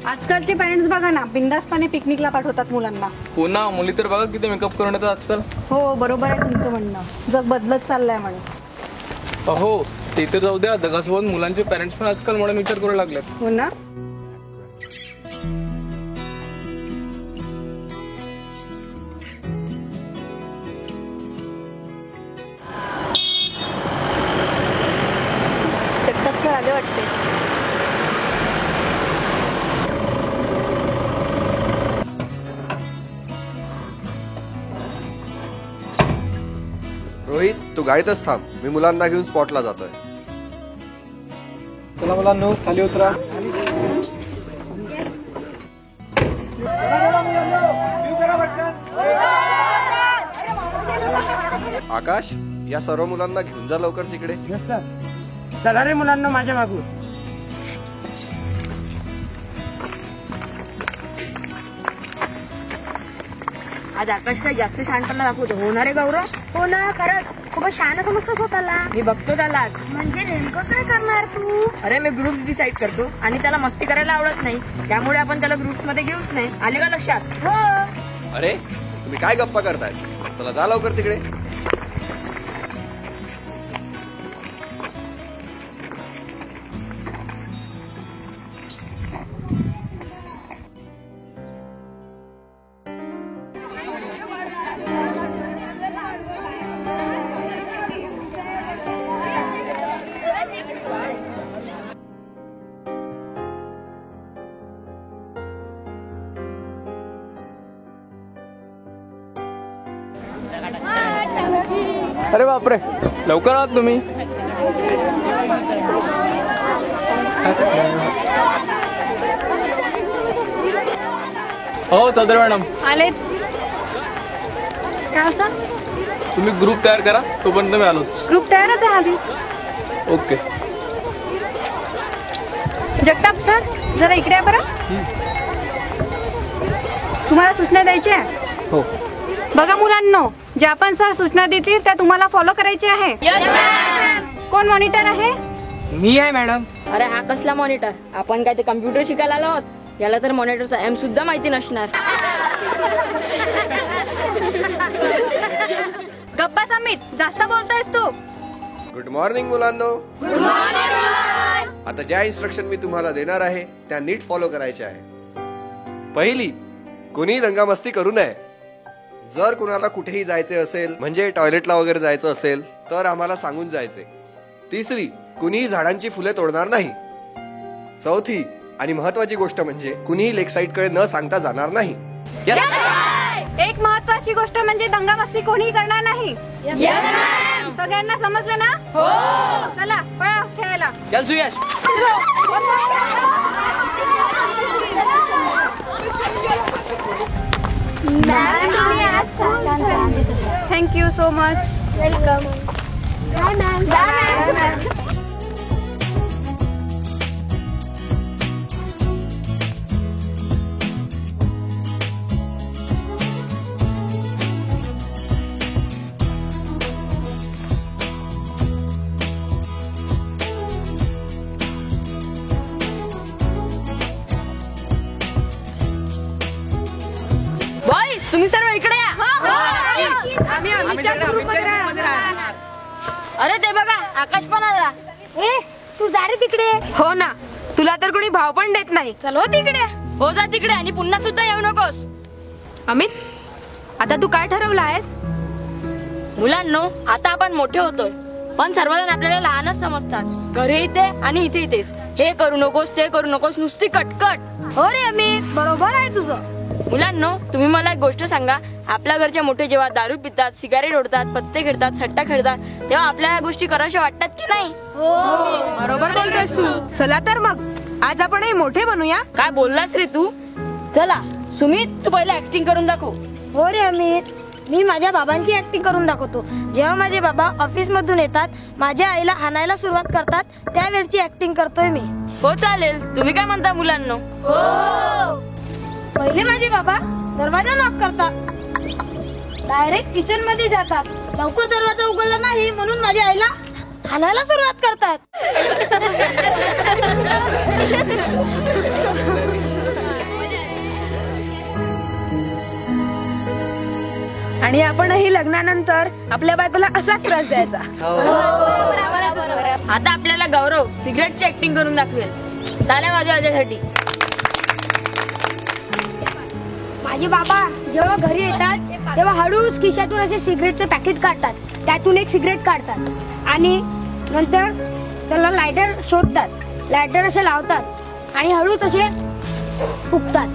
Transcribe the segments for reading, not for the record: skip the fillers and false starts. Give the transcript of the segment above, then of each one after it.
आजकालचे पेरेंट्स बघा ना, बिंदासपणे पिकनिकला पाठवतात मुलांना. हो ना, मुली तर बघा किती मेकअप करून येतात आजकाल. हो, बरोबर आहे तुमचं म्हणणं. जग बदलत चाललंय म्हणे. हो, ते तर जाऊ द्या, जगासोबत मुलांचे पेरेंट्स पण आजकाल म्हणून विचार करू लागलेत. हो ना. आले वाटते. रोहित, तू गाडीतच थांब, मी मुलांना घेऊन स्पॉटला जातोय. चला मुलांनो, खाली उतरा. आकाश, या सर्व मुलांना घेऊन जा लवकर तिकडे. चला रे मुलांना माझ्या मागून. आज आकाश काय जास्त शहाणपणा दाखवतो. होणार आहे गौरव? हो ना, खरंच खूपच शहाणा समजतो स्वतःला. मी बघतो त्याला आज. म्हणजे नेमकं काय करणार तू? अरे मी ग्रुप्स डिसाईड करतो आणि त्याला मस्ती करायला आवडत नाही, त्यामुळे आपण त्याला ग्रुप्स मध्ये घेऊच नाही. आले का लक्षात? हो. अरे तुम्ही काय गप्पा करताय? चला जा लवकर तिकडे. अरे बापरे, लवकर आहात तुम्ही. हो चौधरी मॅडम आलेच. काय असं? तुम्ही ग्रुप तयार करा, तोपर्यंत मी आलोच. ग्रुप तयारच आहे आधी. ओके. जगताप सर, जरा इकडे आहे बरं. तुम्हाला सूचना द्यायच्या आहे. हो. बघा मुलांनो, ज्या पण सर सूचना देतील त्या तुम्हाला फॉलो करायची आहे. कोण मॉनिटर आहे? मी आहे मॅडम. अरे हा कसला मॉनिटर? आपण काय ते कम्प्युटर शिकायला आलो आहोत? याला तर मॉनिटरचा एम सुद्धा माहिती नसणार. गप्पा समित, जास्त बोलतोयस तू. गुड मॉर्निंग मुलांनो. Good morning sir. आता ज्या इन्स्ट्रक्शन मी तुम्हाला देणार आहे त्या नीट फॉलो करायच्या आहे. पहिली, कोणी दंगामस्ती करू नये. जर कुणाला कुठेही जायचे असेल, म्हणजे टॉयलेटला वगैरे जायचं असेल, तर आम्हाला सांगून जायचे. तिसरी, कुणीही झाडांची फुले तोडणार नाही. चौथी आणि महत्वाची गोष्ट म्हणजे कुणीही लेक साईड कडे न सांगता जाणार नाही. एक महत्वाची गोष्ट म्हणजे दंगामस्ती कोणीही करणार नाही. सगळ्यांना समजलं ना? हो. चला पळा खेळायला. चल Suyash. Thank you so much. Welcome. Bye ma'am. Boys, तुम्ही सर्व इकडे या. अरे ते बघा, आकाश पण आला. ए, तू जा रे तिकडे. हो ना, तुला तर कोणी भाव पण देत नाही. चल हो तिकडे. हो जा तिकडे आणि पुन्हा सुद्धा येऊ नकोस. अमित, आता तू काय ठरवलं आहेस? मुलांनो, आता आपण मोठे होतोय, पण सर्वजण आपल्याला लहानच समजतात. घरी इथे आणि इथे इथेच. हे करू नकोस, ते करू नकोस, नुसती कटकट. हो रे अमित, बरोबर आहे तुझं. मुलांनो, तुम्ही मला एक गोष्ट सांगा. आपल्या घरचे मोठे जेव्हा दारू पितात, सिगारेट ओढतात, पत्ते खेळतात, सट्टा खेळतात, तेव्हा आपल्याला गोष्टी कराव्या वाटतात की नाही? बरोबर बोलतोयस तू. चला तर मग आज आपण हे मोठे बनूया. काय बोललास रे तू? चला सुमित, तू पहिला ऍक्टिंग करून दाखव. हो रे अमित, मी माझ्या बाबांची ऍक्टिंग करून दाखवतो. जेव्हा माझे बाबा ऑफिस मधून येतात, माझ्या आईला हाणायला सुरुवात करतात, त्यावेळची ऍक्टिंग करतोय मी. हो चालेल. तुम्ही काय म्हणता मुलांनो? पहिले माझे बाबा दरवाजा नॉक करतात, डायरेक्ट किचन मध्ये जातात. लवकर दरवाजा उघडला नाही म्हणून माझ्या आईला हाणायला सुरुवात करतात. आणि आपणही लग्नानंतर आपल्या बायकोला असाच त्रास द्यायचा. आता आपल्याला गौरव सिगरेटची ऍक्टिंग करून दाखवेल. टाळ्या वाजवा याच्यासाठी. माझे बाबा जेव्हा घरी येतात तेव्हा हळूच खिशातून असे सिगरेटचं पॅकेट काढतात, त्यातून एक सिगरेट काढतात आणि नंतर त्याला लायटर शोधतात, लायटर असे लावतात आणि हळूच असे फुकतात.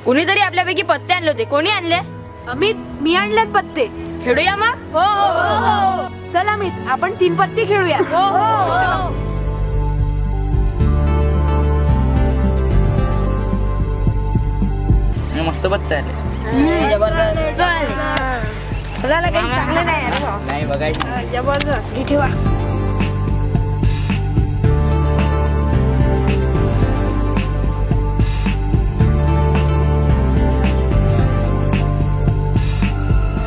कुणीतरी आपल्यापैकी पत्ते आणले होते. कोणी आणले? अमित, मी आणलेत पत्ते. खेळूया मग. हो. चल अमित, आपण 3 पत्ते खेळूया. मस्त पत्ते आले. जबरदस्त. बघायला काही चांगलं नाही अरे भाऊ. नाही बघायचं. जबरदस्त. हे ठेवा.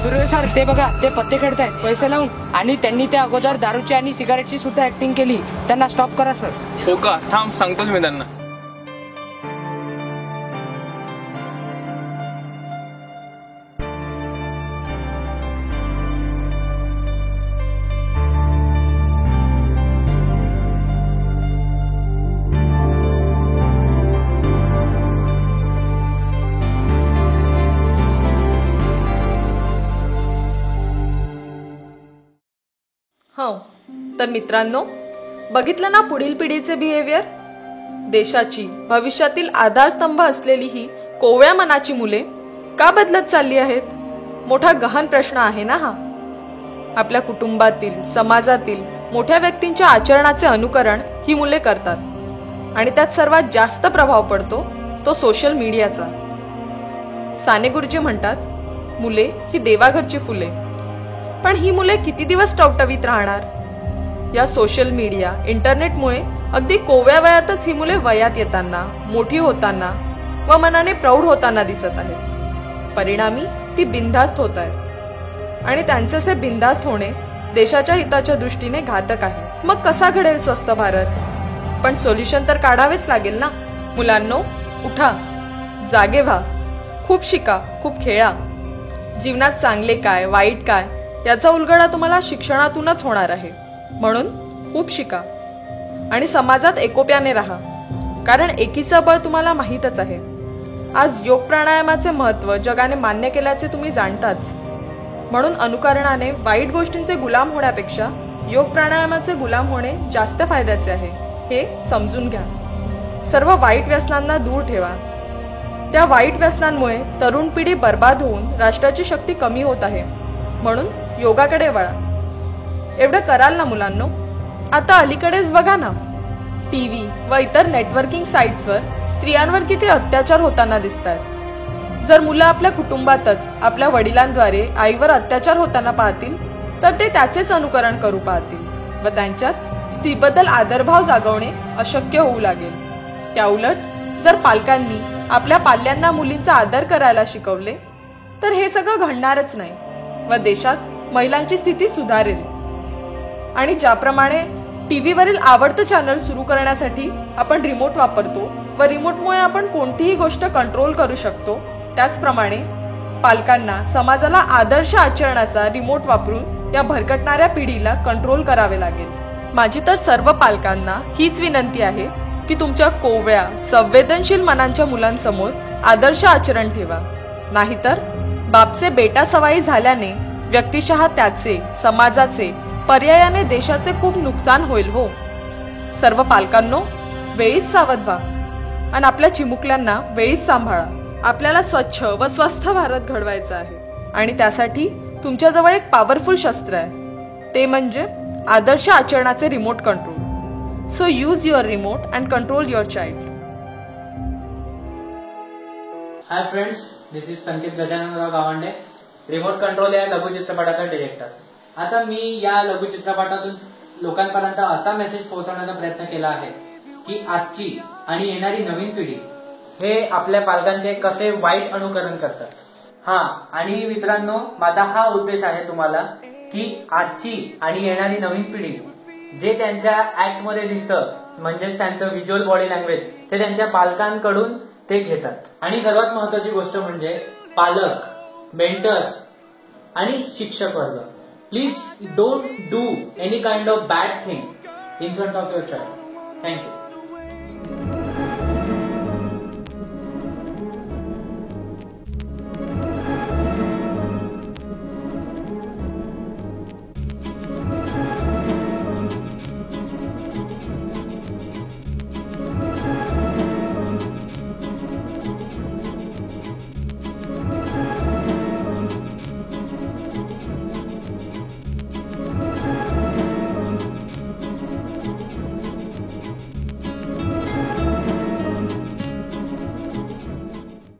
सुरेश सर, ते बघा, ते पत्ते खेळतायत पैसे लावून. आणि त्यांनी त्या अगोदर दारूची आणि सिगारेटची सुद्धा ऍक्टिंग केली. त्यांना स्टॉप करा सर. हो का? थांब, सांगतोच मी त्यांना. हो, तर मित्रांनो, बघितलं ना पुढील पिढीचे बिहेवियर. देशाची भविष्यातील आधारस्तंभ असलेली ही कोवळ्या मनाची मुले का बदलत चालली आहेत? मोठा गहन प्रश्न आहे ना हा. आपल्या कुटुंबातील, समाजातील मोठ्या व्यक्तींच्या आचरणाचे अनुकरण ही मुले करतात आणि त्यात सर्वात जास्त प्रभाव पडतो तो सोशल मीडियाचा. साने गुरुजी म्हणतात, मुले ही देवाघरची फुले. पण ही मुले किती दिवस टवटवीत राहणार? या सोशल मीडिया, इंटरनेटमुळे अगदी कोवळ्या वयातच ही मुले वयात येताना, मोठी होताना व मनाने प्रौढ होताना दिसत आहेत. परिणामी ती बिनधास्त होत आहे आणि त्यांचे असे बिनधास्त होणे देशाच्या हिताच्या दृष्टीने घातक आहे. मग कसा घडेल स्वस्थ भारत? पण सोल्युशन तर काढावेच लागेल ना. मुलांनो, उठा, जागे व्हा, खूप शिका, खूप खेळा. जीवनात चांगले काय, वाईट काय याचा उलगडा तुम्हाला शिक्षणातूनच होणार आहे. म्हणून खूप शिका आणि समाजात एकोप्याने राहा, कारण एकीचं बळ तुम्हाला माहीतच आहे. आज योग प्राणायामाचे महत्त्व जगाने मान्य केल्याचे तुम्ही जाणताच. म्हणून अनुकरणाने वाईट गोष्टींचे गुलाम होण्यापेक्षा योग प्राणायामाचे गुलाम होणे जास्त फायद्याचे आहे, हे समजून घ्या. सर्व वाईट व्यसनांना दूर ठेवा. त्या वाईट व्यसनांमुळे तरुण पिढी बर्बाद होऊन राष्ट्राची शक्ती कमी होत आहे. म्हणून योगाकडे वळा. एवढं कराल ना मुलांनो? आता अलीकडेच बघा ना, टीव्ही व इतर नेटवर्किंग साइट्सवर स्त्रियांवर किती अत्याचार होताना दिसतात. जर मुलं आपल्या कुटुंबातच आपल्या वडिलांद्वारे आईवर अत्याचार होताना पाहतील तर ते त्याचेच अनुकरण करू पाहतील व त्यांच्यात स्त्रीबद्दल आदरभाव जागवणे अशक्य होऊ लागेल. त्याउलट जर पालकांनी आपल्या पाल्यांना मुलींचा आदर करायला शिकवले तर हे सगळं घडणारच नाही व देशात महिलांची स्थिती सुधारेल. आणि ज्याप्रमाणे टीव्हीवरील आवडतं चॅनल सुरू करण्यासाठी आपण रिमोट वापरतो व रिमोटमुळे आपण कोणतीही गोष्ट कंट्रोल करू शकतो, त्याचप्रमाणे पालकांना समाजाला आदर्श आचरणाचा रिमोट वापरून या भरकटणाऱ्या पिढीला कंट्रोल करावे लागेल. माझी तर सर्व पालकांना हीच विनंती आहे की तुमच्या कोवळ्या, संवेदनशील मनांच्या मुलांसमोर आदर्श आचरण ठेवा. नाहीतर बापचे बेटा सवाई झाल्याने व्यक्तिशः त्याचे, समाजाचे, पर्यायाने देशाचे खूप नुकसान होईल हो. सर्व पालकांनो, वेळीच सावध व्हा आणि आपल्या चिमुकल्यांना वेळीच सांभाळा. आपल्याला स्वच्छ व स्वस्थ भारत घडवायचा आहे आणि त्यासाठी तुमच्याजवळ एक पॉवरफुल शस्त्र आहे, ते म्हणजे आदर्श आचरणाचे remote control. So use your remote and control your child. Hi friends, this is Sanket Gajananrao Gawande, remote control या लघुचित्रपटाचा डिरेक्टर. आता मी या लघुचित्रपटातून लोकांपर्यंत असा मेसेज पोहोचवण्याचा प्रयत्न केला आहे की आजची आणि येणारी नवीन पिढी हे आपल्या पालकांचे कसे वाईट अनुकरण करतात. हा, आणि मित्रांनो, माझा हा उद्देश आहे तुम्हाला की आजची आणि येणारी नवीन पिढी जे त्यांच्या ऍक्ट मध्ये दिसतं म्हणजेच त्यांचं व्हिज्युअल बॉडी लँग्वेज ते त्यांच्या पालकांकडून ते घेतात. आणि सर्वात महत्वाची गोष्ट म्हणजे पालक, मेंटर्स आणि शिक्षक वर्ग, please don't do any kind of bad thing in front of your child. Thank you.